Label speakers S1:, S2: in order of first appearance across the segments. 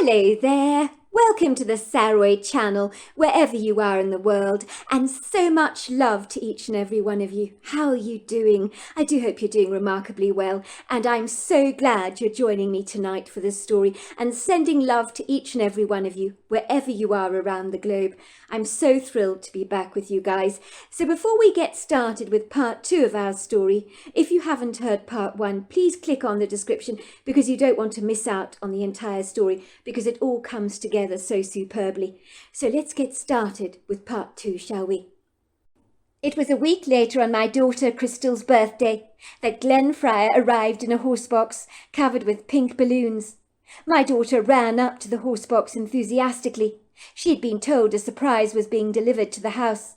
S1: Hello there. Welcome to the Saroy channel, wherever you are in the world, and so much love to each and every one of you. How are you doing? I do hope you're doing remarkably well, and I'm so glad you're joining me tonight for this story and sending love to each and every one of you, wherever you are around the globe. I'm so thrilled to be back with you guys. So before we get started with part 2 of our story, if you haven't heard part 1, please click on the description because you don't want to miss out on the entire story because it all comes together so superbly. So let's get started with part 2, shall we? It was a week later on my daughter Crystal's birthday that Glenn Fryer arrived in a horsebox covered with pink balloons. My daughter ran up to the horsebox enthusiastically. She had been told a surprise was being delivered to the house.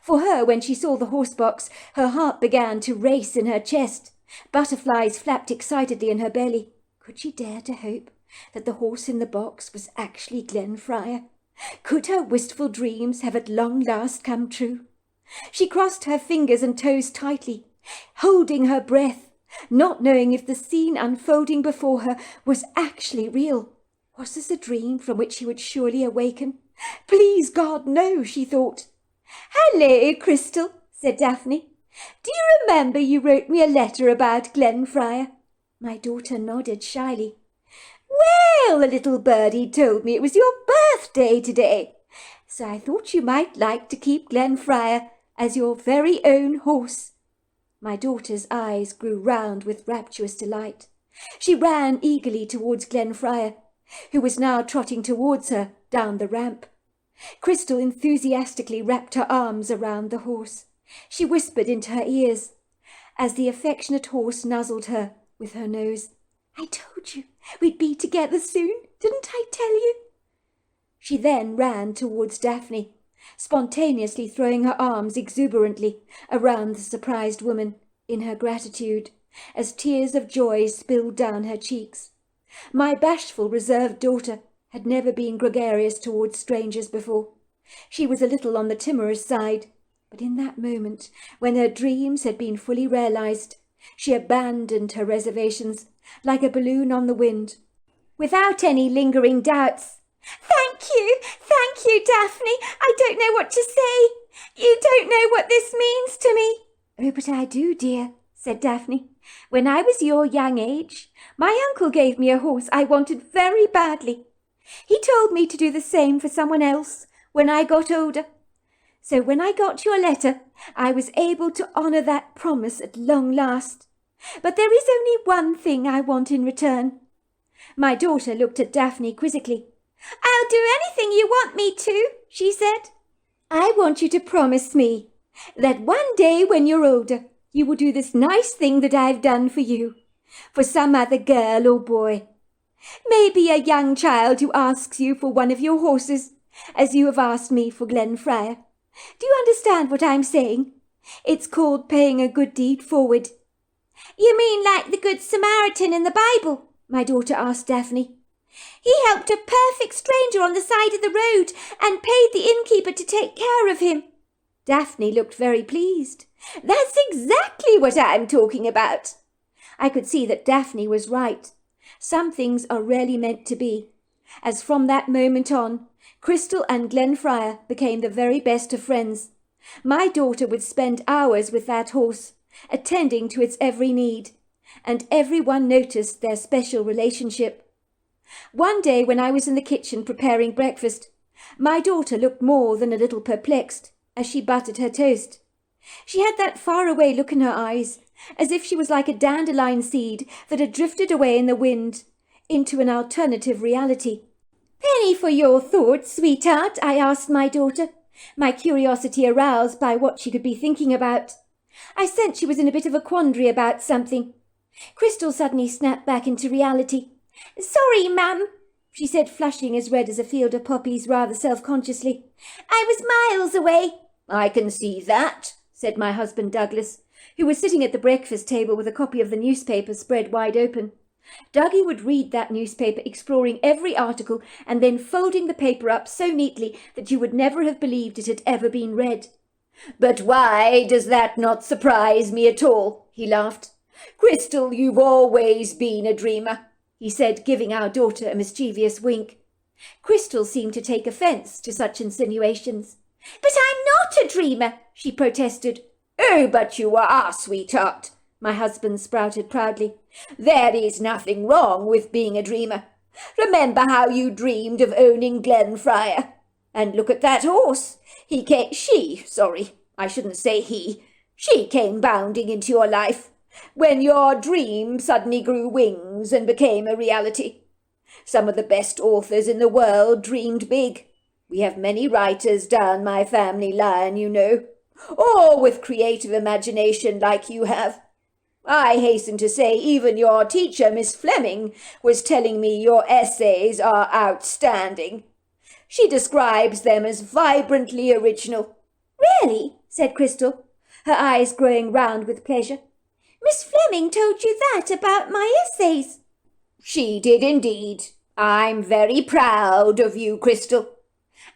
S1: For her, when she saw the horsebox, her heart began to race in her chest. Butterflies flapped excitedly in her belly. Could she dare to hope that the horse in the box was actually Glenn Fryer? Could her wistful dreams have at long last come true? She crossed her fingers and toes tightly, holding her breath, not knowing if the scene unfolding before her was actually real. Was this a dream from which she would surely awaken? Please God, no, she thought. "Hello, Crystal," said Daphne. "Do you remember you wrote me a letter about Glenn Fryer?" My daughter nodded shyly. "Well, a little birdie told me it was your birthday today, so I thought you might like to keep Glenn Fryer as your very own horse." My daughter's eyes grew round with rapturous delight. She ran eagerly towards Glenn Fryer, who was now trotting towards her down the ramp. Crystal enthusiastically wrapped her arms around the horse. She whispered into her ears, as the affectionate horse nuzzled her with her nose. "I told you we'd be together soon, didn't I tell you?" She then ran towards Daphne, spontaneously throwing her arms exuberantly around the surprised woman in her gratitude, as tears of joy spilled down her cheeks. My bashful, reserved daughter had never been gregarious towards strangers before. She was a little on the timorous side, but in that moment, when her dreams had been fully realized, she abandoned her reservations like a balloon on the wind, without any lingering doubts. Thank you, Daphne. I don't know what to say. You don't know what this means to me." "Oh, but I do, dear," said Daphne. "When I was your young age, my uncle gave me a horse I wanted very badly. He told me to do the same for someone else when I got older. So when I got your letter, I was able to honour that promise at long last. But there is only one thing I want in return." My daughter looked at Daphne quizzically. "I'll do anything you want me to," she said. "I want you to promise me that one day when you're older, you will do this nice thing that I've done for you, for some other girl or boy. Maybe a young child who asks you for one of your horses, as you have asked me for Glenn Fryer. Do you understand what I'm saying? It's called paying a good deed forward." "You mean like the Good Samaritan in the Bible?" my daughter asked Daphne. "He helped a perfect stranger on the side of the road and paid the innkeeper to take care of him." Daphne looked very pleased. "That's exactly what I'm talking about." I could see that Daphne was right. Some things are rarely meant to be, as from that moment on, Crystal and Glenn Fryer became the very best of friends. My daughter would spend hours with that horse, attending to its every need, and everyone noticed their special relationship. One day when I was in the kitchen preparing breakfast, my daughter looked more than a little perplexed as she buttered her toast. She had that faraway look in her eyes, as if she was like a dandelion seed that had drifted away in the wind into an alternative reality. "Penny for your thoughts, sweetheart?" I asked my daughter, my curiosity aroused by what she could be thinking about. I sensed she was in a bit of a quandary about something. Crystal suddenly snapped back into reality. "Sorry, Mum," she said, flushing as red as a field of poppies rather self-consciously. "I was miles away." "I can see that," said my husband Douglas, who was sitting at the breakfast table with a copy of the newspaper spread wide open. Dougie would read that newspaper, exploring every article and then folding the paper up so neatly that you would never have believed it had ever been read. "But why does that not surprise me at all?" he laughed. "Crystal, you've always been a dreamer. he said, giving our daughter a mischievous wink. Crystal seemed to take offence to such insinuations. "But I'm not a dreamer," she protested.
S2: "Oh, but you are, sweetheart," my husband sprouted proudly. "There is nothing wrong with being a dreamer. Remember how you dreamed of owning Glenfriar? And look at that horse. She came bounding into your life when your dream suddenly grew wings and became a reality. Some of the best authors in the world dreamed big. We have many writers down my family line, you know, all with creative imagination like you have. I hasten to say even your teacher, Miss Fleming, was telling me your essays are outstanding. She describes them as vibrantly original."
S1: "Really?" said Crystal, her eyes growing round with pleasure. "Miss Fleming told you that about my essays?"
S2: "She did indeed. I'm very proud of you, Crystal."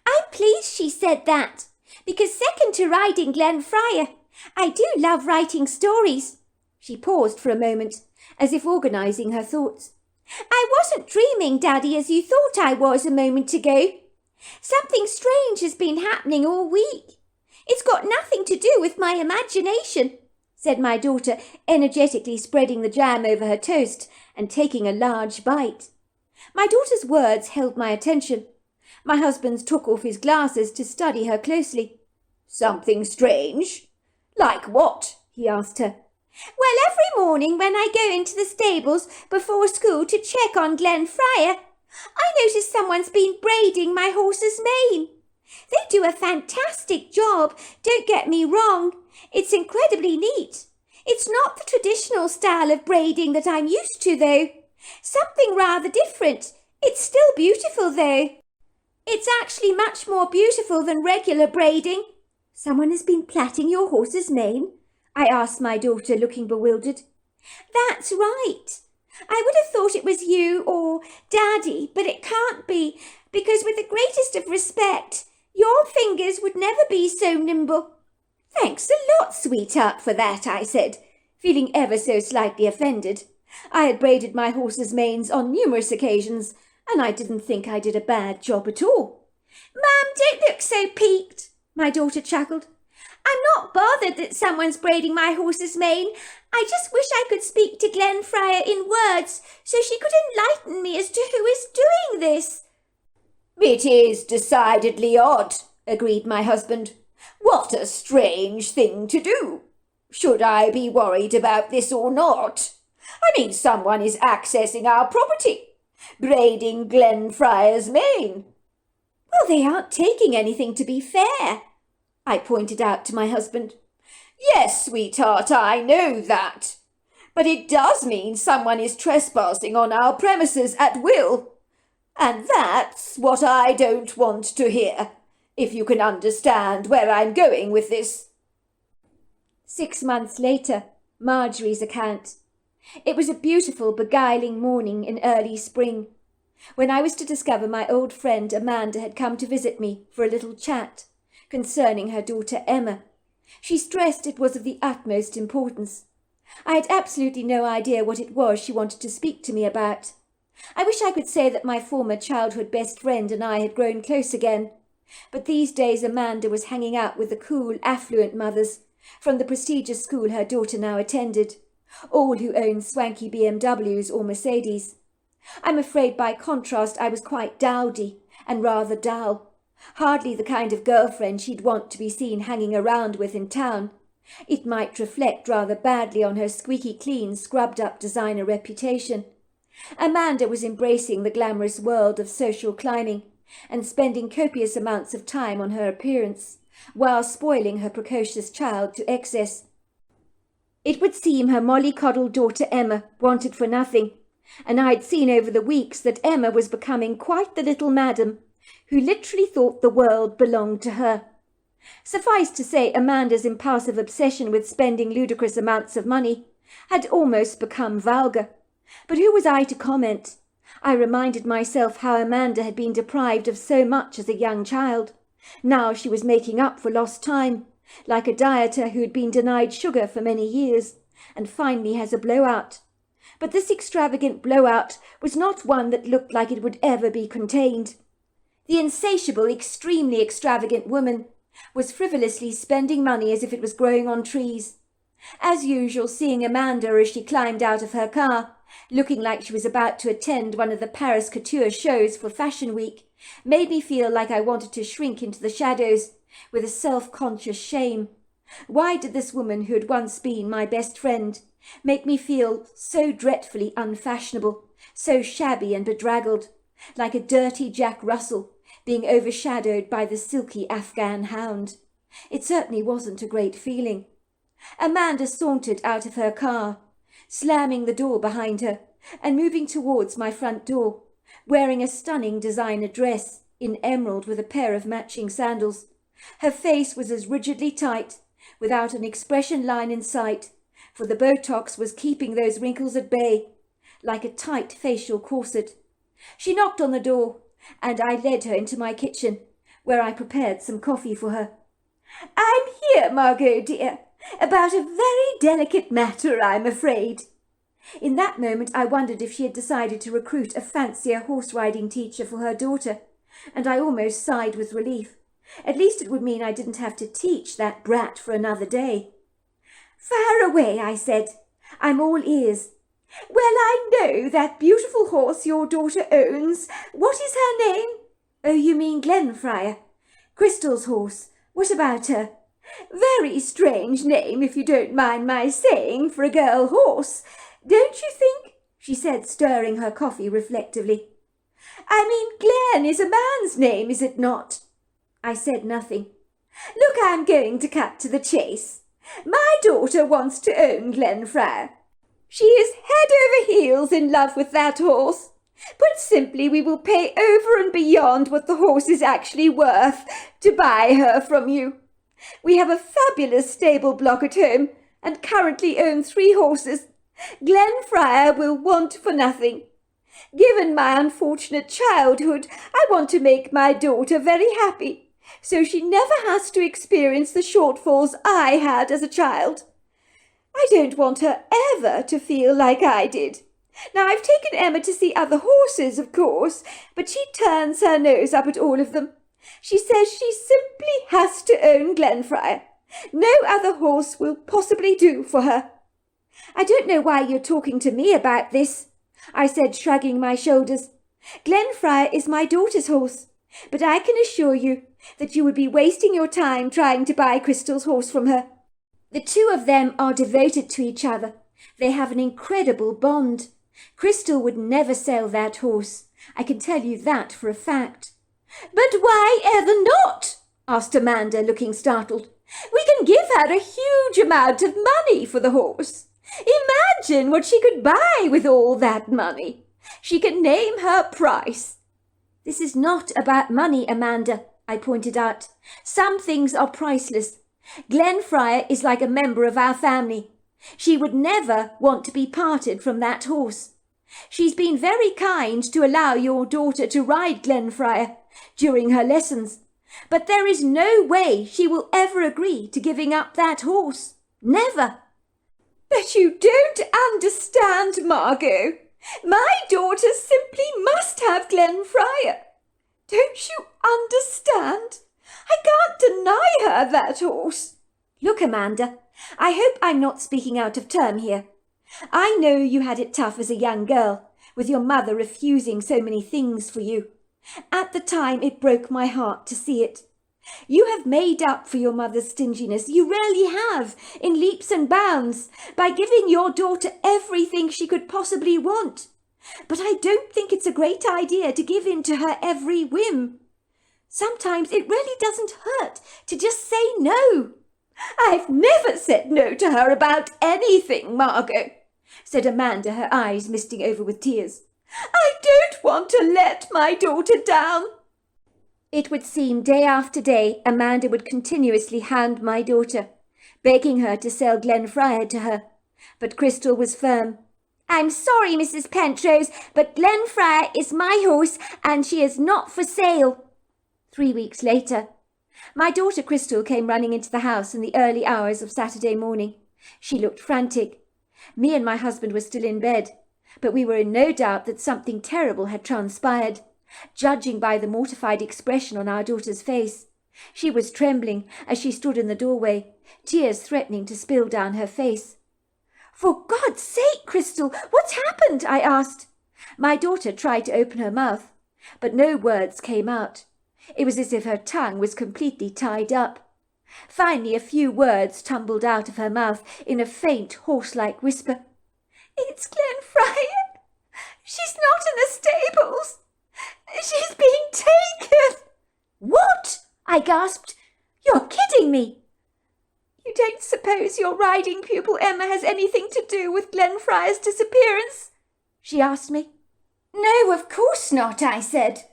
S1: "I'm pleased she said that, because second to writing Glenfriar, I do love writing stories." She paused for a moment, as if organising her thoughts. "I wasn't dreaming, Daddy, as you thought I was a moment ago. Something strange has been happening all week. It's got nothing to do with my imagination," said my daughter, energetically spreading the jam over her toast and taking a large bite. My daughter's words held my attention. My husband took off his glasses to study her closely.
S2: "Something strange? Like what?" he asked her.
S1: "Well, every morning when I go into the stables before school to check on Glenfriar, I notice someone's been braiding my horse's mane. They do a fantastic job, don't get me wrong. It's incredibly neat. It's not the traditional style of braiding that I'm used to, though. Something rather different. It's still beautiful, though." "It's actually much more beautiful than regular braiding." "Someone has been plaiting your horse's mane?" I asked my daughter, looking bewildered. "That's right. I would have thought it was you or Daddy, but it can't be, because with the greatest of respect, your fingers would never be so nimble." "Thanks a lot, sweetheart, for that," I said, feeling ever so slightly offended. I had braided my horse's manes on numerous occasions, and I didn't think I did a bad job at all. "Mum, don't look so piqued," my daughter chuckled. "I'm not bothered that someone's braiding my horse's mane. I just wish I could speak to Glenfriar in words so she could enlighten me as to who is doing this."
S2: "It is decidedly odd," agreed my husband. "What a strange thing to do. Should I be worried about this or not? I mean, someone is accessing our property, braiding Glenfriar's mane."
S1: "Well, they aren't taking anything, to be fair," I pointed out to my husband.
S2: "Yes, sweetheart, I know that. But it does mean someone is trespassing on our premises at will. And that's what I don't want to hear, if you can understand where I'm going with this."
S1: 6 months later, Marjorie's account. It was a beautiful, beguiling morning in early spring, when I was to discover my old friend Amanda had come to visit me for a little chat concerning her daughter Emma. She stressed it was of the utmost importance. I had absolutely no idea what it was she wanted to speak to me about. I wish I could say that my former childhood best friend and I had grown close again, but these days Amanda was hanging out with the cool, affluent mothers from the prestigious school her daughter now attended, all who owned swanky BMWs or Mercedes. I'm afraid by contrast I was quite dowdy and rather dull, hardly the kind of girlfriend she'd want to be seen hanging around with in town. It might reflect rather badly on her squeaky clean, scrubbed-up designer reputation. Amanda was embracing the glamorous world of social climbing and spending copious amounts of time on her appearance, while spoiling her precocious child to excess. It would seem her mollycoddled daughter Emma wanted for nothing, and I'd seen over the weeks that Emma was becoming quite the little madam who literally thought the world belonged to her. Suffice to say, Amanda's impulsive obsession with spending ludicrous amounts of money had almost become vulgar. But who was I to comment? I reminded myself how Amanda had been deprived of so much as a young child. Now she was making up for lost time, like a dieter who had been denied sugar for many years, and finally has a blowout. but this extravagant blowout was not one that looked like it would ever be contained. The insatiable, extremely extravagant woman was frivolously spending money as if it was growing on trees. As usual, seeing Amanda as she climbed out of her car, looking like she was about to attend one of the Paris couture shows for Fashion Week, made me feel like I wanted to shrink into the shadows with a self-conscious shame. Why did this woman, who had once been my best friend, make me feel so dreadfully unfashionable, so shabby and bedraggled, like a dirty Jack Russell being overshadowed by the silky Afghan hound? It certainly wasn't a great feeling. Amanda sauntered out of her car, slamming the door behind her and moving towards my front door, wearing a stunning designer dress in emerald with a pair of matching sandals. Her face was as rigidly tight, without an expression line in sight, for the Botox was keeping those wrinkles at bay, like a tight facial corset. She knocked on the door, and I led her into my kitchen, where I prepared some coffee for her. "I'm here, Margot dear, about a very delicate matter, I'm afraid." In that moment I wondered if she had decided to recruit a fancier horse-riding teacher for her daughter, and I almost sighed with relief. At least it would mean I didn't have to teach that brat for another day. "Fire away," I said. "I'm all ears." "Well, I know that beautiful horse your daughter owns. What is her name?" "Oh, you mean Glenfriar. Crystal's horse. What about her?" "Very strange name, if you don't mind my saying, for a girl horse, don't you think?" she said, stirring her coffee reflectively. "I mean, Glen is a man's name, is it not?" I said nothing. "Look, I'm going to cut to the chase. My daughter wants to own Glenfriar. She is head over heels in love with that horse. Put simply, we will pay over and beyond what the horse is actually worth to buy her from you. We have a fabulous stable block at home and currently own 3 horses. Glenfriar will want for nothing. Given my unfortunate childhood, I want to make my daughter very happy, so she never has to experience the shortfalls I had as a child. I don't want her ever to feel like I did. Now, I've taken Emma to see other horses, of course, but she turns her nose up at all of them. She says she simply has to own Glenfriar. No other horse will possibly do for her." "I don't know why you're talking to me about this," I said, shrugging my shoulders. "Glenfriar is my daughter's horse, but I can assure you that you would be wasting your time trying to buy Crystal's horse from her. The 2 of them are devoted to each other. They have an incredible bond. Crystal would never sell that horse. I can tell you that for a fact." "But why ever not?" asked Amanda, looking startled. "We can give her a huge amount of money for the horse. Imagine what she could buy with all that money. She can name her price." "This is not about money, Amanda," I pointed out. "Some things are priceless. Glenfriar is like a member of our family. She would never want to be parted from that horse. She's been very kind to allow your daughter to ride Glenfriar during her lessons, but there is no way she will ever agree to giving up that horse. Never." "But you don't understand, Margot. My daughter simply must have Glenfriar. Don't you understand? I can't deny her that horse." "Look, Amanda, I hope I'm not speaking out of turn here. I know you had it tough as a young girl, with your mother refusing so many things for you. At the time, it broke my heart to see it. You have made up for your mother's stinginess, you really have, in leaps and bounds, by giving your daughter everything she could possibly want. But I don't think it's a great idea to give in to her every whim. Sometimes it really doesn't hurt to just say no." "I've never said no to her about anything, Margot," said Amanda, her eyes misting over with tears. "I don't want to let my daughter down." It would seem day after day Amanda would continuously hound my daughter, begging her to sell Glenfriar to her. But Crystal was firm. "I'm sorry, Mrs. Pentrose, but Glenfriar is my horse and she is not for sale." 3 weeks later, my daughter Crystal came running into the house in the early hours of Saturday morning. She looked frantic. Me and my husband were still in bed. But we were in no doubt that something terrible had transpired, judging by the mortified expression on our daughter's face. She was trembling as she stood in the doorway, tears threatening to spill down her face. "For God's sake, Crystal, what's happened?" I asked. My daughter tried to open her mouth, but no words came out. It was as if her tongue was completely tied up. Finally, a few words tumbled out of her mouth in a faint, horse-like whisper. "It's Glenfriar. She's not in the stables. She's being taken." "What?" I gasped. "You're kidding me." "You don't suppose your riding pupil Emma has anything to do with Glenfriar's disappearance?" she asked me. "No, of course not," I said.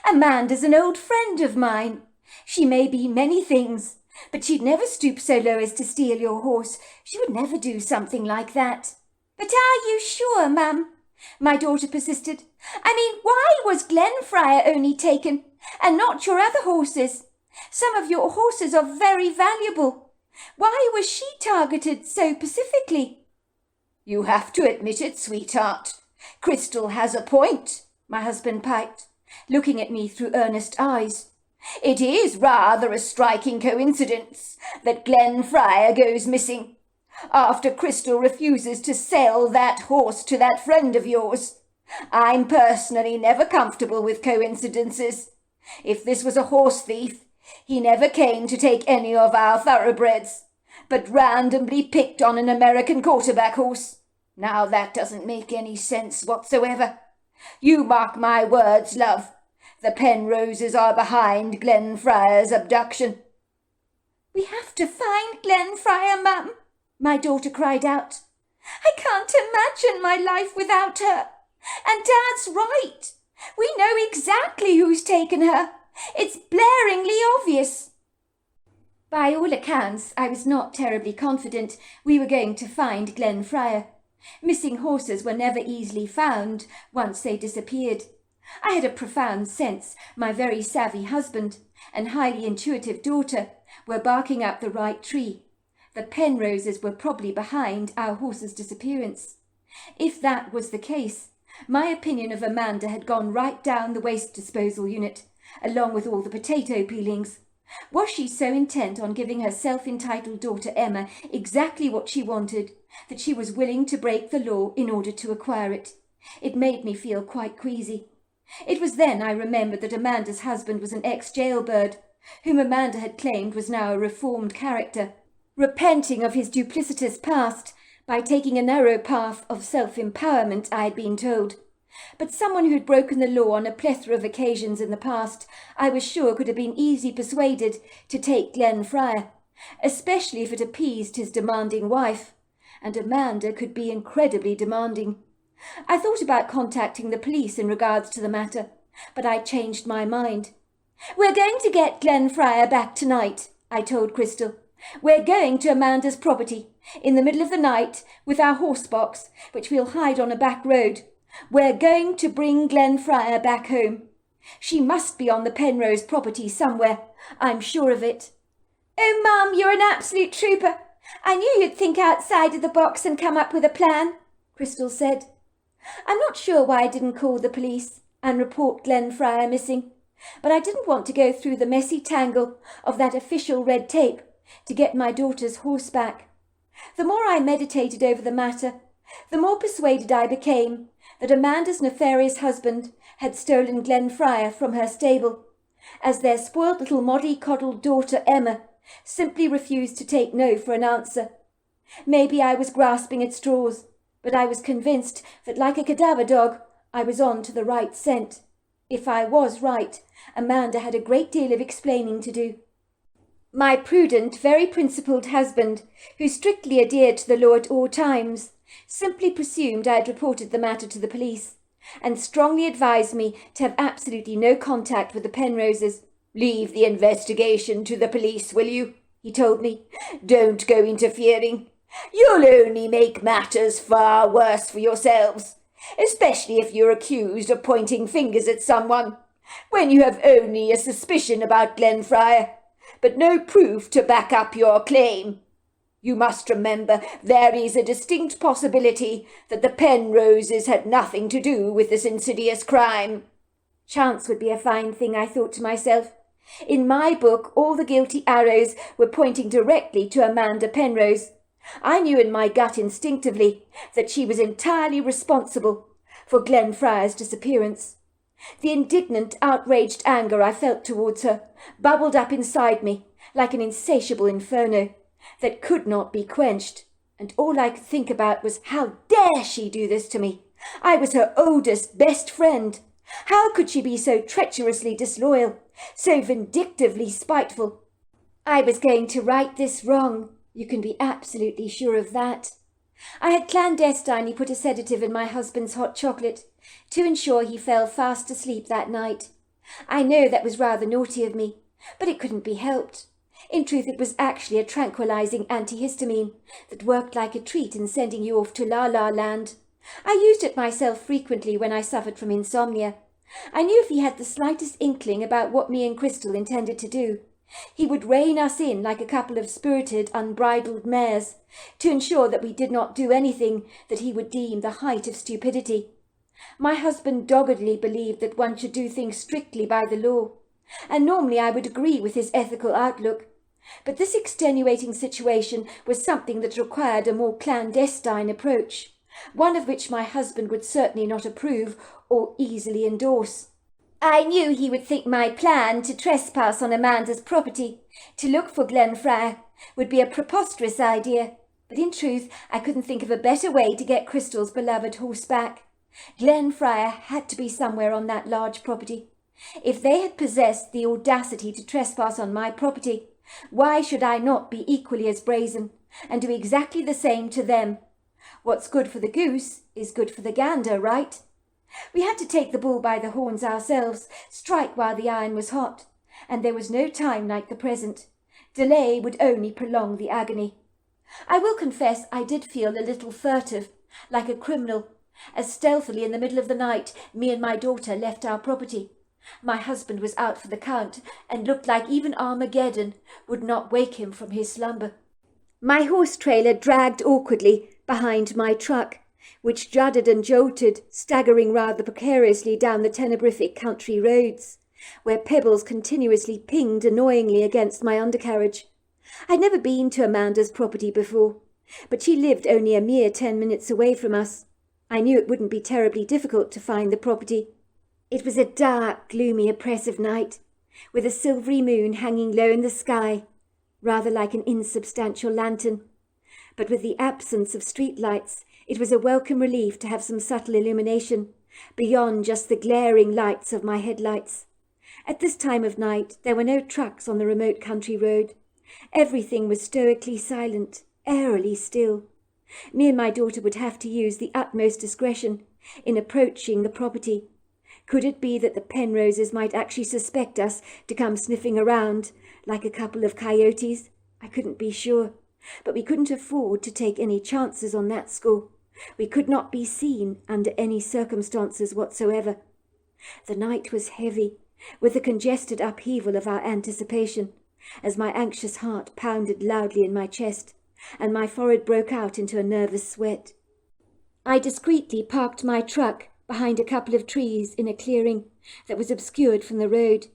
S1: "Amanda's an old friend of mine. She may be many things, but she'd never stoop so low as to steal your horse. She would never do something like that." "But are you sure, Mum?" my daughter persisted. "I mean, why was Glenfriar only taken, and not your other horses? Some of your horses are very valuable. Why was she targeted so specifically?" "You have to admit it, sweetheart. Crystal has a point," my husband piped, looking at me through earnest eyes. "It is rather a striking coincidence that Glenfriar goes missing after Crystal refuses to sell that horse to that friend of yours. I'm personally never comfortable with coincidences. If this was a horse thief, he never came to take any of our thoroughbreds, but randomly picked on an American quarterback horse. Now that doesn't make any sense whatsoever. You mark my words, love. The Penroses are behind Glenfriar's abduction." "We have to find Glenfriar, Mum," my daughter cried out. "I can't imagine my life without her. And Dad's right. We know exactly who's taken her. It's blaringly obvious." By all accounts, I was not terribly confident we were going to find Glenfriar. Missing horses were never easily found once they disappeared. I had a profound sense my very savvy husband and highly intuitive daughter were barking up the right tree. The Penroses were probably behind our horse's disappearance. If that was the case, my opinion of Amanda had gone right down the waste disposal unit, along with all the potato peelings. Was she so intent on giving her self-entitled daughter Emma exactly what she wanted that she was willing to break the law in order to acquire it? It made me feel quite queasy. It was then I remembered that Amanda's husband was an ex-jailbird, whom Amanda had claimed was now a reformed character, repenting of his duplicitous past by taking a narrow path of self-empowerment, I had been told. But someone who'd broken the law on a plethora of occasions in the past, I was sure could have been easily persuaded to take Glenfriar, especially if it appeased his demanding wife. And Amanda could be incredibly demanding. I thought about contacting the police in regards to the matter, but I changed my mind. "We're going to get Glenfriar back tonight," I told Crystal. "We're going to Amanda's property, in the middle of the night, with our horse box, which we'll hide on a back road. We're going to bring Glenfriar back home. She must be on the Penrose property somewhere. I'm sure of it." "Oh, Mum, you're an absolute trooper. I knew you'd think outside of the box and come up with a plan," Crystal said. I'm not sure why I didn't call the police and report Glenfriar missing, but I didn't want to go through the messy tangle of that official red tape to get my daughter's horse back. The more I meditated over the matter, the more persuaded I became that Amanda's nefarious husband had stolen Glenfriar from her stable, as their spoiled little mollycoddled daughter Emma simply refused to take no for an answer. Maybe I was grasping at straws, but I was convinced that, like a cadaver dog, I was on to the right scent. If I was right, Amanda had a great deal of explaining to do. My prudent, very principled husband, who strictly adhered to the law at all times, simply presumed I had reported the matter to the police, and strongly advised me to have absolutely no contact with the Penroses. "Leave the investigation to the police, will you?" he told me. "Don't go interfering. You'll only make matters far worse for yourselves, especially if you're accused of pointing fingers at someone, when you have only a suspicion about Glenfriar, but no proof to back up your claim.
S2: You must remember there is a distinct possibility that the Penroses had nothing to do with this insidious crime."
S1: Chance would be a fine thing, I thought to myself. In my book, all the guilty arrows were pointing directly to Amanda Penrose. I knew in my gut instinctively that she was entirely responsible for Glenfriar's disappearance. The indignant, outraged anger I felt towards her bubbled up inside me like an insatiable inferno that could not be quenched, and all I could think about was, how dare she do this to me? I was her oldest, best friend. How could she be so treacherously disloyal, so vindictively spiteful? I was going to right this wrong, you can be absolutely sure of that. I had clandestinely put a sedative in my husband's hot chocolate to ensure he fell fast asleep that night. I know that was rather naughty of me, but it couldn't be helped. In truth, it was actually a tranquilizing antihistamine that worked like a treat in sending you off to la-la land. I used it myself frequently when I suffered from insomnia. I knew if he had the slightest inkling about what me and Crystal intended to do, he would rein us in like a couple of spirited, unbridled mares to ensure that we did not do anything that he would deem the height of stupidity. My husband doggedly believed that one should do things strictly by the law, and normally I would agree with his ethical outlook. But this extenuating situation was something that required a more clandestine approach, one of which my husband would certainly not approve or easily endorse. I knew he would think my plan to trespass on Amanda's property, to look for Glenfriar, would be a preposterous idea, but in truth I couldn't think of a better way to get Crystal's beloved horse back. Glenfriar had to be somewhere on that large property. If they had possessed the audacity to trespass on my property, why should I not be equally as brazen, and do exactly the same to them? What's good for the goose is good for the gander, right? We had to take the bull by the horns ourselves, strike while the iron was hot, and there was no time like the present. Delay would only prolong the agony. I will confess I did feel a little furtive, like a criminal, as stealthily in the middle of the night me and my daughter left our property. My husband was out for the count, and looked like even Armageddon would not wake him from his slumber. My horse-trailer dragged awkwardly behind my truck, which juddered and jolted, staggering rather precariously down the tenebrific country roads, where pebbles continuously pinged annoyingly against my undercarriage. I'd never been to Amanda's property before, but she lived only a mere 10 minutes away from us. I knew it wouldn't be terribly difficult to find the property. It was a dark, gloomy, oppressive night, with a silvery moon hanging low in the sky, rather like an insubstantial lantern. But with the absence of street lights, it was a welcome relief to have some subtle illumination, beyond just the glaring lights of my headlights. At this time of night, there were no trucks on the remote country road. Everything was stoically silent, airily still. Me and my daughter would have to use the utmost discretion in approaching the property. Could it be that the Penroses might actually suspect us to come sniffing around like a couple of coyotes? I couldn't be sure, but we couldn't afford to take any chances on that score. We could not be seen under any circumstances whatsoever. The night was heavy, with the congested upheaval of our anticipation, as my anxious heart pounded loudly in my chest, and my forehead broke out into a nervous sweat. I discreetly parked my truck behind a couple of trees in a clearing that was obscured from the road,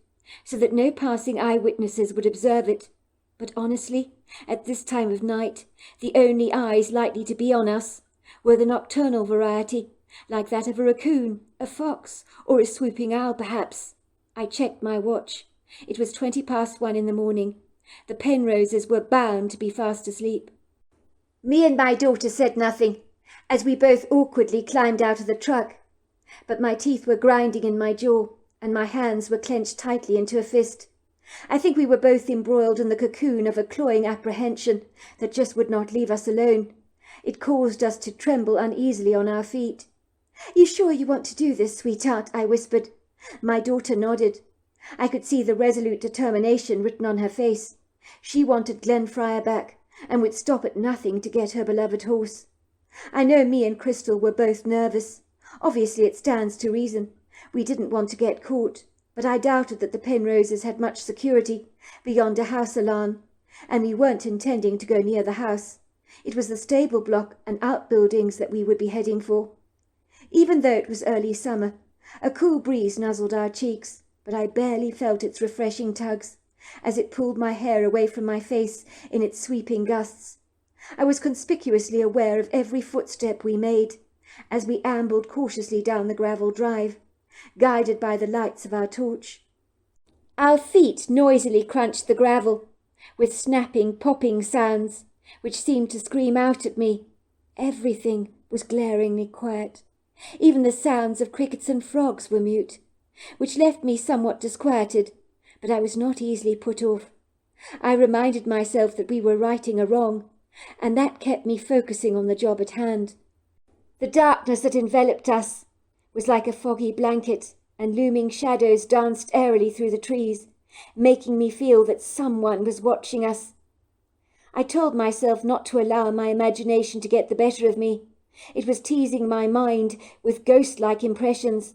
S1: so that no passing eyewitnesses would observe it. But honestly, at this time of night, the only eyes likely to be on us were the nocturnal variety, like that of a raccoon, a fox, or a swooping owl, perhaps. I checked my watch. It was 1:20 in the morning. The Penroses were bound to be fast asleep. Me and my daughter said nothing, as we both awkwardly climbed out of the truck, but my teeth were grinding in my jaw, and my hands were clenched tightly into a fist. I think we were both embroiled in the cocoon of a cloying apprehension that just would not leave us alone. It caused us to tremble uneasily on our feet. "You sure you want to do this, sweetheart?" I whispered. My daughter nodded. I could see the resolute determination written on her face. She wanted Glenfriar back, and would stop at nothing to get her beloved horse. I know me and Crystal were both nervous. Obviously it stands to reason. We didn't want to get caught, but I doubted that the Penroses had much security beyond a house alarm, and we weren't intending to go near the house. It was the stable block and outbuildings that we would be heading for. Even though it was early summer, a cool breeze nuzzled our cheeks, but I barely felt its refreshing tugs as it pulled my hair away from my face in its sweeping gusts. I was conspicuously aware of every footstep we made as we ambled cautiously down the gravel drive, guided by the lights of our torch. Our feet noisily crunched the gravel, with snapping, popping sounds, which seemed to scream out at me. Everything was glaringly quiet. Even the sounds of crickets and frogs were mute, which left me somewhat disquieted, but I was not easily put off. I reminded myself that we were righting a wrong, and that kept me focusing on the job at hand. The darkness that enveloped us was like a foggy blanket, and looming shadows danced airily through the trees, making me feel that someone was watching us. I told myself not to allow my imagination to get the better of me. It was teasing my mind with ghost-like impressions.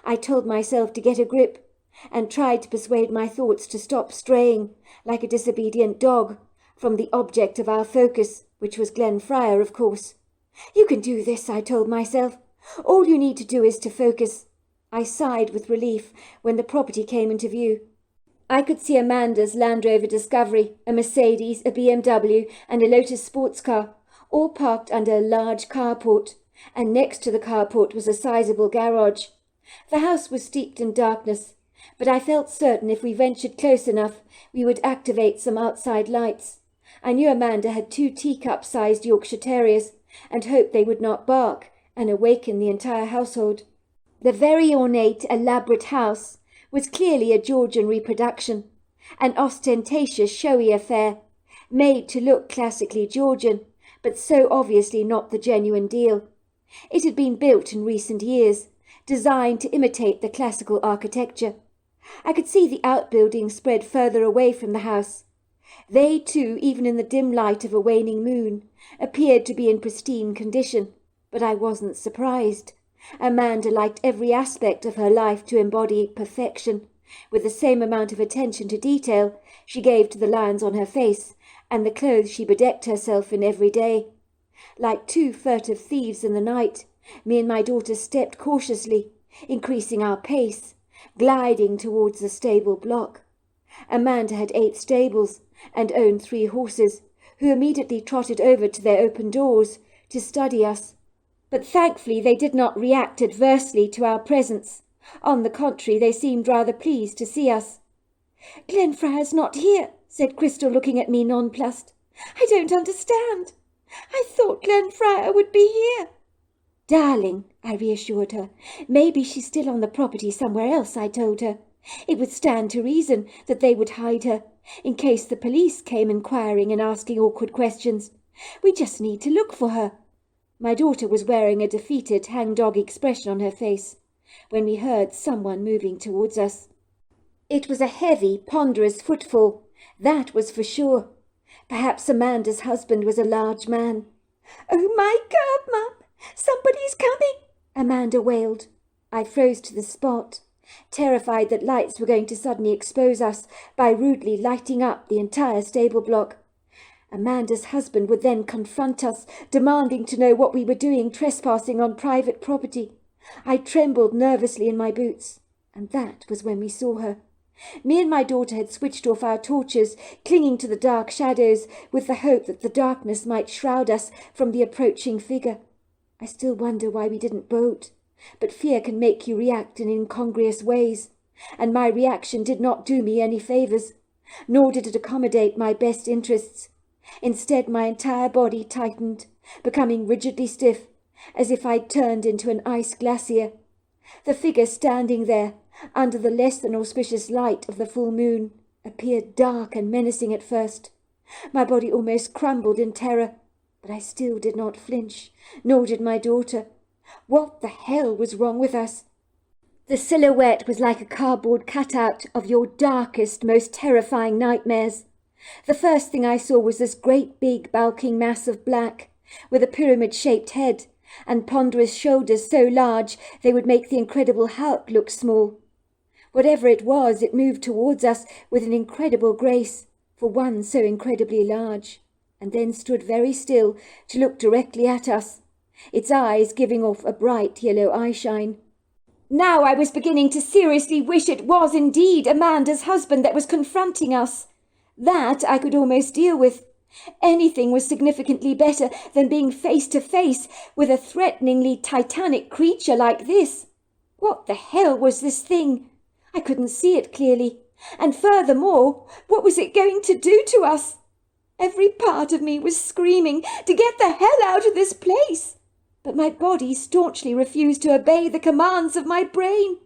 S1: I told myself to get a grip, and tried to persuade my thoughts to stop straying, like a disobedient dog, from the object of our focus, which was Glenfriar, of course. "You can do this," I told myself. "All you need to do is to focus." I sighed with relief when the property came into view. I could see Amanda's Land Rover Discovery, a Mercedes, a BMW, and a Lotus sports car, all parked under a large carport, and next to the carport was a sizable garage. The house was steeped in darkness, but I felt certain if we ventured close enough, we would activate some outside lights. I knew Amanda had 2 teacup-sized Yorkshire Terriers, and hoped they would not bark and awaken the entire household. The very ornate, elaborate house was clearly a Georgian reproduction, an ostentatious, showy affair, made to look classically Georgian, but so obviously not the genuine deal. It had been built in recent years, designed to imitate the classical architecture. I could see the outbuildings spread further away from the house. They, too, even in the dim light of a waning moon, appeared to be in pristine condition, but I wasn't surprised. Amanda liked every aspect of her life to embody perfection, with the same amount of attention to detail she gave to the lines on her face and the clothes she bedecked herself in every day. Like 2 furtive thieves in the night, me and my daughter stepped cautiously, increasing our pace, gliding towards the stable block. Amanda had 8 stables and owned 3 horses, who immediately trotted over to their open doors to study us. But thankfully they did not react adversely to our presence. On the contrary, they seemed rather pleased to see us. "Glenfriar's not here," said Crystal, looking at me nonplussed. "I don't understand. I thought Glenfriar would be here." "Darling," I reassured her. "Maybe she's still on the property somewhere else," I told her. "It would stand to reason that they would hide her, in case the police came inquiring and asking awkward questions. We just need to look for her." My daughter was wearing a defeated, hang-dog expression on her face when we heard someone moving towards us. It was a heavy, ponderous footfall, that was for sure. Perhaps Amanda's husband was a large man. "Oh my God, Mum! Somebody's coming!" Amanda wailed. I froze to the spot, terrified that lights were going to suddenly expose us by rudely lighting up the entire stable block. Amanda's husband would then confront us, demanding to know what we were doing trespassing on private property. I trembled nervously in my boots, and that was when we saw her. Me and my daughter had switched off our torches, clinging to the dark shadows with the hope that the darkness might shroud us from the approaching figure. I still wonder why we didn't bolt, but fear can make you react in incongruous ways, and my reaction did not do me any favours, nor did it accommodate my best interests. Instead, my entire body tightened, becoming rigidly stiff, as if I'd turned into an ice glacier. The figure standing there, under the less than auspicious light of the full moon, appeared dark and menacing at first. My body almost crumbled in terror, but I still did not flinch, nor did my daughter. What the hell was wrong with us? The silhouette was like a cardboard cutout of your darkest, most terrifying nightmares. The first thing I saw was this great big bulking mass of black, with a pyramid-shaped head, and ponderous shoulders so large they would make the Incredible Hulk look small. Whatever it was, it moved towards us with an incredible grace, for one so incredibly large.
S2: and then stood very still to look directly at us, its eyes giving off a bright yellow eyeshine. Now I was beginning to seriously wish it was indeed Amanda's husband that was confronting us. That I could almost deal with. Anything was significantly better than being face to face with a threateningly titanic creature like this. What the hell was this thing? I couldn't see it clearly. And furthermore, what was it going to do to us? Every part of me was screaming to get the hell out of this place. But my body staunchly refused to obey the commands of my brain.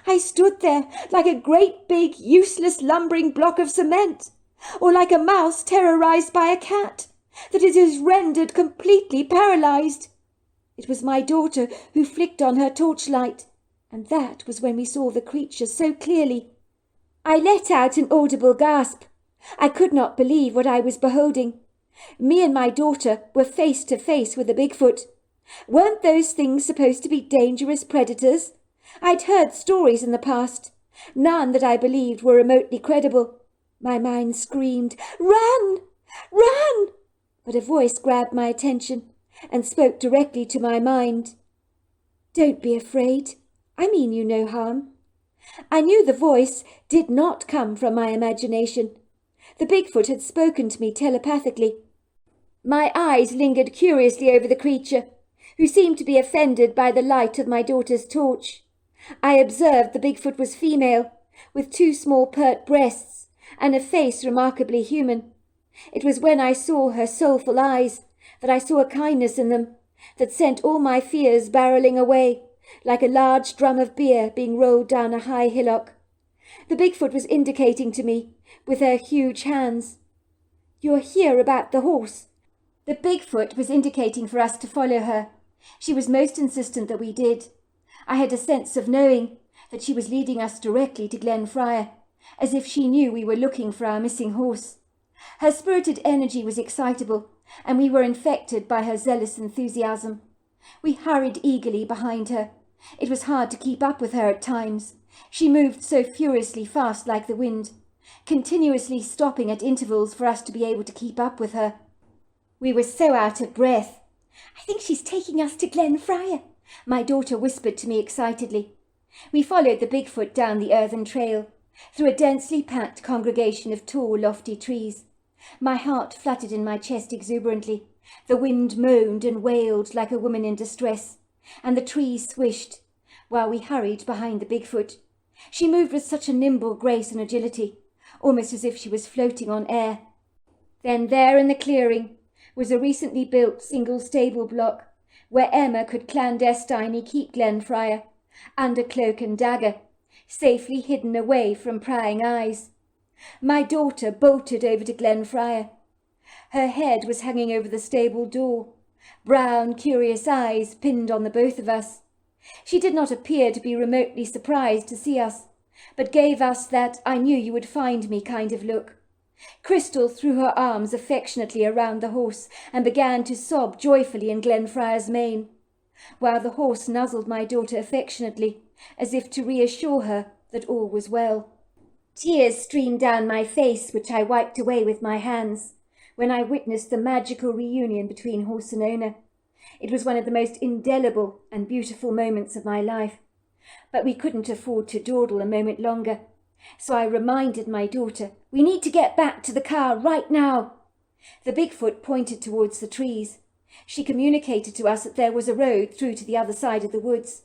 S2: I stood there like a great big useless lumbering block of cement, or like a mouse terrorized by a cat, that it is rendered completely paralyzed. It was my daughter who flicked on her torchlight, and that was when we saw the creature so clearly. I let out an audible gasp. I could not believe what I was beholding. Me and my daughter were face to face with a Bigfoot. Weren't those things supposed to be dangerous predators? I'd heard stories in the past, none that I believed were remotely credible. My mind screamed, "Run! Run!" But a voice grabbed my attention and spoke directly to my mind. "Don't be afraid. I mean you no harm." I knew the voice did not come from my imagination. The Bigfoot had spoken to me telepathically. My eyes lingered curiously over the creature, who seemed to be offended by the light of my daughter's torch. I observed the Bigfoot was female, with 2 small pert breasts, and a face remarkably human. It was when I saw her soulful eyes that I saw a kindness in them that sent all my fears barrelling away, like a large drum of beer being rolled down a high hillock. The Bigfoot was indicating to me, with her huge hands, "You're here about the horse." The Bigfoot was indicating for us to follow her. She was most insistent that we did. I had a sense of knowing that she was leading us directly to Glenfriar, as if she knew we were looking for our missing horse. Her spirited energy was excitable, and we were infected by her zealous enthusiasm. We hurried eagerly behind her. It was hard to keep up with her at times. She moved so furiously fast like the wind, continuously stopping at intervals for us to be able to keep up with her. We were so out of breath. "I think she's taking us to Glenfriar," my daughter whispered to me excitedly. We followed the Bigfoot down the earthen trail, through a densely packed congregation of tall, lofty trees. My heart fluttered in my chest exuberantly. The wind moaned and wailed like a woman in distress, and the trees swished, while we hurried behind the Bigfoot. She moved with such a nimble grace and agility, almost as if she was floating on air. Then there in the clearing was a recently built single stable block, where Emma could clandestinely keep Glenfriar, under cloak and dagger, safely hidden away from prying eyes. My daughter bolted over to Glenfriar. Her head was hanging over the stable door, brown, curious eyes pinned on the both of us. She did not appear to be remotely surprised to see us, but gave us that "I knew you would find me" kind of look. Crystal threw her arms affectionately around the horse and began to sob joyfully in Glenfriar's mane, while the horse nuzzled my daughter affectionately, as if to reassure her that all was well. Tears streamed down my face, which I wiped away with my hands, when I witnessed the magical reunion between horse and owner. It was one of the most indelible and beautiful moments of my life, but we couldn't afford to dawdle a moment longer. So I reminded my daughter, "We need to get back to the car right now." The Bigfoot pointed towards the trees. She communicated to us that there was a road through to the other side of the woods,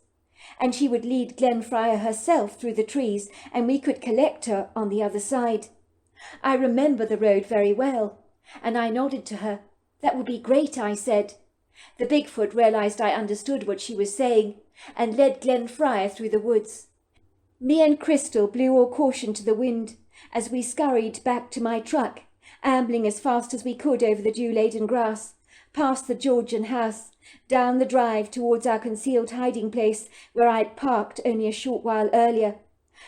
S2: and she would lead Glenfriar herself through the trees, and we could collect her on the other side. I remember the road very well, and I nodded to her. "That would be great," I said. The Bigfoot realized I understood what she was saying, and led Glenfriar through the woods. Me and Crystal blew all caution to the wind as we scurried back to my truck, ambling as fast as we could over the dew-laden grass, past the Georgian house, down the drive towards our concealed hiding place where I'd parked only a short while earlier.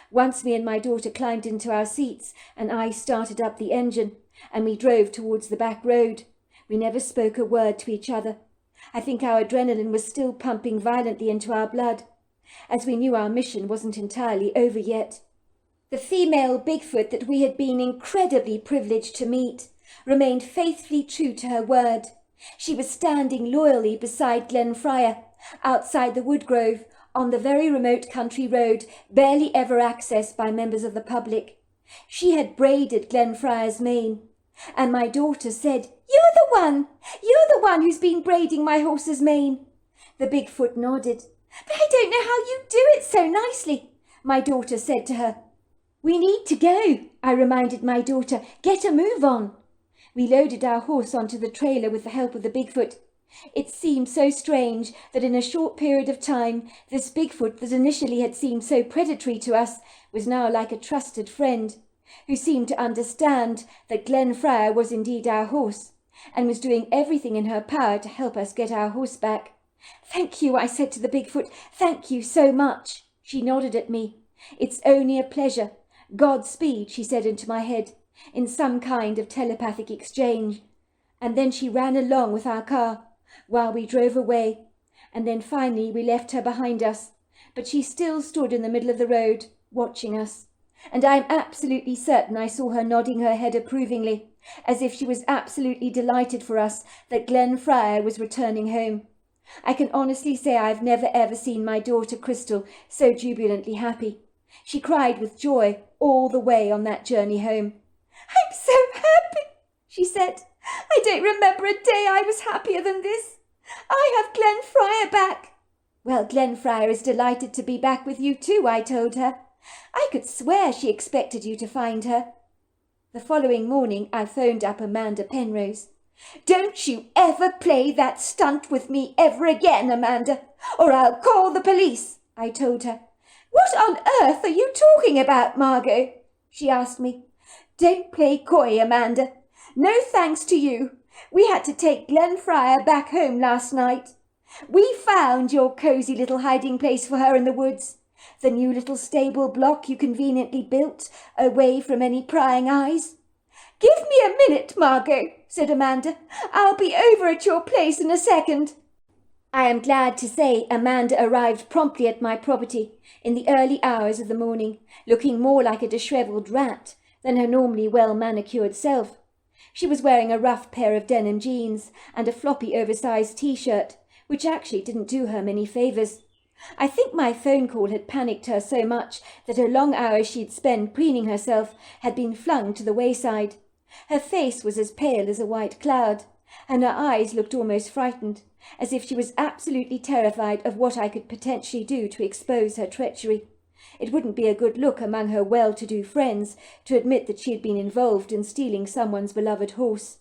S2: Once me and my daughter climbed into our seats and I started up the engine, and we drove towards the back road. We never spoke a word to each other. I think our adrenaline was still pumping violently into our blood, as we knew our mission wasn't entirely over yet.
S1: The female Bigfoot that we had been incredibly privileged to meet remained faithfully true to her word. She was standing loyally beside Glenfriar, outside the woodgrove, on the very remote country road, barely ever accessed by members of the public. She had braided Glenfriar's mane, and my daughter said, You're the one who's been braiding my horse's mane." The Bigfoot nodded. "But I don't know how you do it so nicely," my daughter said to her. "We need to go," I reminded my daughter. "Get a move on." We loaded our horse onto the trailer with the help of the Bigfoot. It seemed so strange that in a short period of time, this Bigfoot that initially had seemed so predatory to us was now like a trusted friend, who seemed to understand that Glenfriar was indeed our horse, and was doing everything in her power to help us get our horse back. "Thank you," I said to the Bigfoot. "Thank you so much." She nodded at me. "It's only a pleasure. Godspeed," she said into my head, in some kind of telepathic exchange. And then she ran along with our car, while we drove away, and then finally we left her behind us, but she still stood in the middle of the road, watching us, and I'm absolutely certain I saw her nodding her head approvingly, as if she was absolutely delighted for us that Glenfriar was returning home. I can honestly say I've never ever seen my daughter Crystal so jubilantly happy. She cried with joy all the way on that journey home. "I'm so happy," she said. "I don't remember a day I was happier than this. I have Glenfriar back." "Well, Glenfriar is delighted to be back with you too," I told her. "I could swear she expected you to find her." The following morning I phoned up Amanda Penrose. "Don't you ever play that stunt with me ever again, Amanda, or I'll call the police," I told her. "What on earth are you talking about, Margot?" she asked me. "Don't play coy, Amanda. No thanks to you. We had to take Glenfriar back home last night. We found your cosy little hiding place for her in the woods, the new little stable block you conveniently built, away from any prying eyes." "Give me a minute, Margot," said Amanda. "I'll be over at your place in a second." I am glad to say Amanda arrived promptly at my property in the early hours of the morning, looking more like a dishevelled rat than her normally well-manicured self. She was wearing a rough pair of denim jeans and a floppy oversized T-shirt, which actually didn't do her many favours. I think my phone call had panicked her so much that her long hours she'd spent preening herself had been flung to the wayside. Her face was as pale as a white cloud, and her eyes looked almost frightened, as if she was absolutely terrified of what I could potentially do to expose her treachery. It wouldn't be a good look among her well-to-do friends to admit that she had been involved in stealing someone's beloved horse.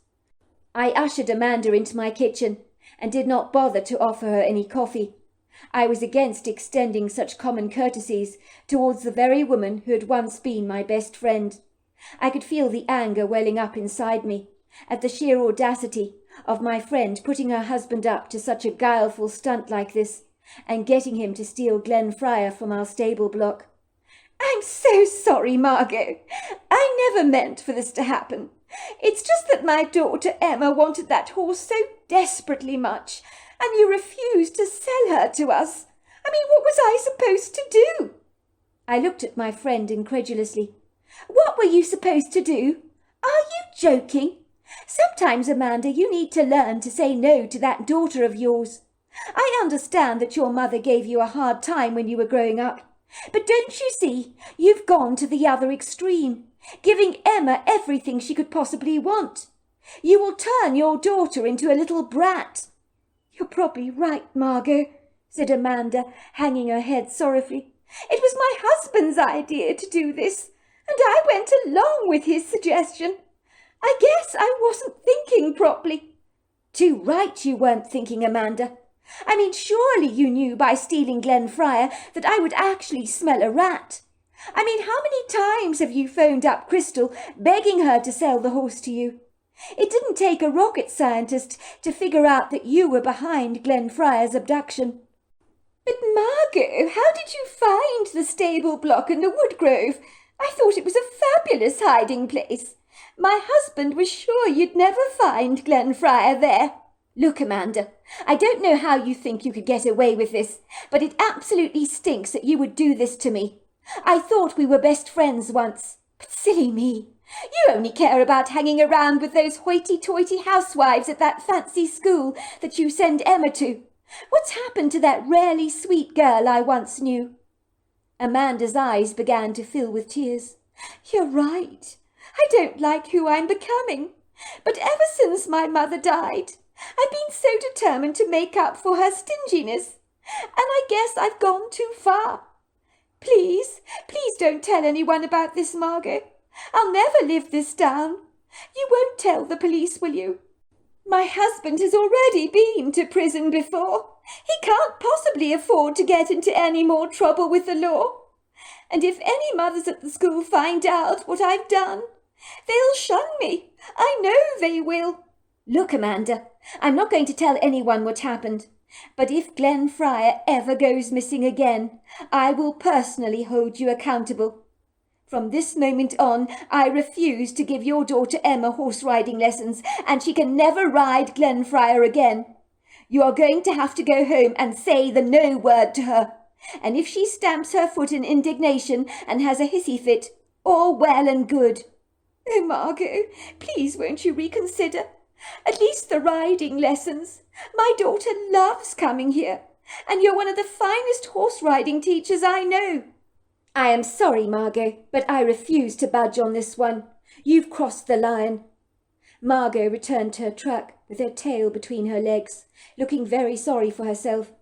S1: I ushered Amanda into my kitchen and did not bother to offer her any coffee. I was against extending such common courtesies towards the very woman who had once been my best friend. I could feel the anger welling up inside me at the sheer audacity of my friend putting her husband up to such a guileful stunt like this, and getting him to steal Glenfriar from our stable block. "I'm so sorry, Margot. I never meant for this to happen. It's just that my daughter Emma wanted that horse so desperately much, and you refused to sell her to us. I mean, what was I supposed to do?" I looked at my friend incredulously. "What were you supposed to do? Are you joking? Sometimes, Amanda, you need to learn to say no to that daughter of yours. I understand that your mother gave you a hard time when you were growing up, but don't you see, you've gone to the other extreme, giving Emma everything she could possibly want. You will turn your daughter into a little brat." "You're probably right, Margot," said Amanda, hanging her head sorrowfully. "It was my husband's idea to do this, and I went along with his suggestion. I guess I wasn't thinking properly." "Too right you weren't thinking, Amanda. I mean, surely you knew by stealing Glenfriar that I would actually smell a rat. I mean, how many times have you phoned up Crystal begging her to sell the horse to you? It didn't take a rocket scientist to figure out that you were behind Glenfriar's abduction." "But Margot, how did you find the stable block in the woodgrove? I thought it was a fabulous hiding place. My husband was sure you'd never find Glenfriar there." "Look, Amanda, I don't know how you think you could get away with this, but it absolutely stinks that you would do this to me.
S2: I thought we were best friends once. But silly me. You only care about hanging around with those hoity-toity housewives at that fancy school that you send Emma to. What's happened to that rarely sweet girl I once knew?" Amanda's eyes began to fill with tears. "You're right. I don't like who I'm becoming. But ever since my mother died, I've been so determined to make up for her stinginess. And I guess I've gone too far. Please don't tell anyone about this, Margot. I'll never live this down. You won't tell the police, will you? My husband has already been to prison before. He can't possibly afford to get into any more trouble with the law. And if any mothers at the school find out what I've done, they'll shun me. I know they will." "Look, Amanda, I'm not going to tell anyone what happened. But if Glenn Fryer ever goes missing again, I will personally hold you accountable. From this moment on, I refuse to give your daughter Emma horse riding lessons, and she can never ride Glenn Fryer again. You are going to have to go home and say the no word to her. And if she stamps her foot in indignation and has a hissy fit, all well and good." "Oh, Margot, please won't you reconsider? At least the riding lessons. My daughter loves coming here, and you're one of the finest horse-riding teachers I know." "I am sorry, Margot, but I refuse to budge on this one. You've crossed the line." Margot returned to her truck with her tail between her legs, looking very sorry for herself.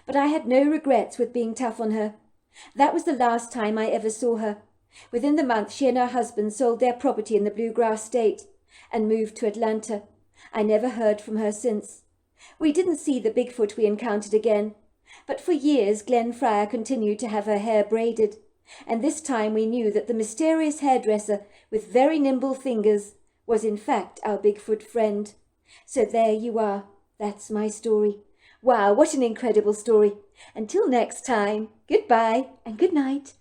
S2: But I had no regrets with being tough on her. That was the last time I ever saw her. Within the month, she and her husband sold their property in the Bluegrass State and moved to Atlanta. I never heard from her since. We didn't see the Bigfoot we encountered again, but for years Glenn Fryer continued to have her hair braided, and this time we knew that the mysterious hairdresser with very nimble fingers was in fact our Bigfoot friend. So there you are. That's my story. Wow, what an incredible story. Until next time, goodbye and good night.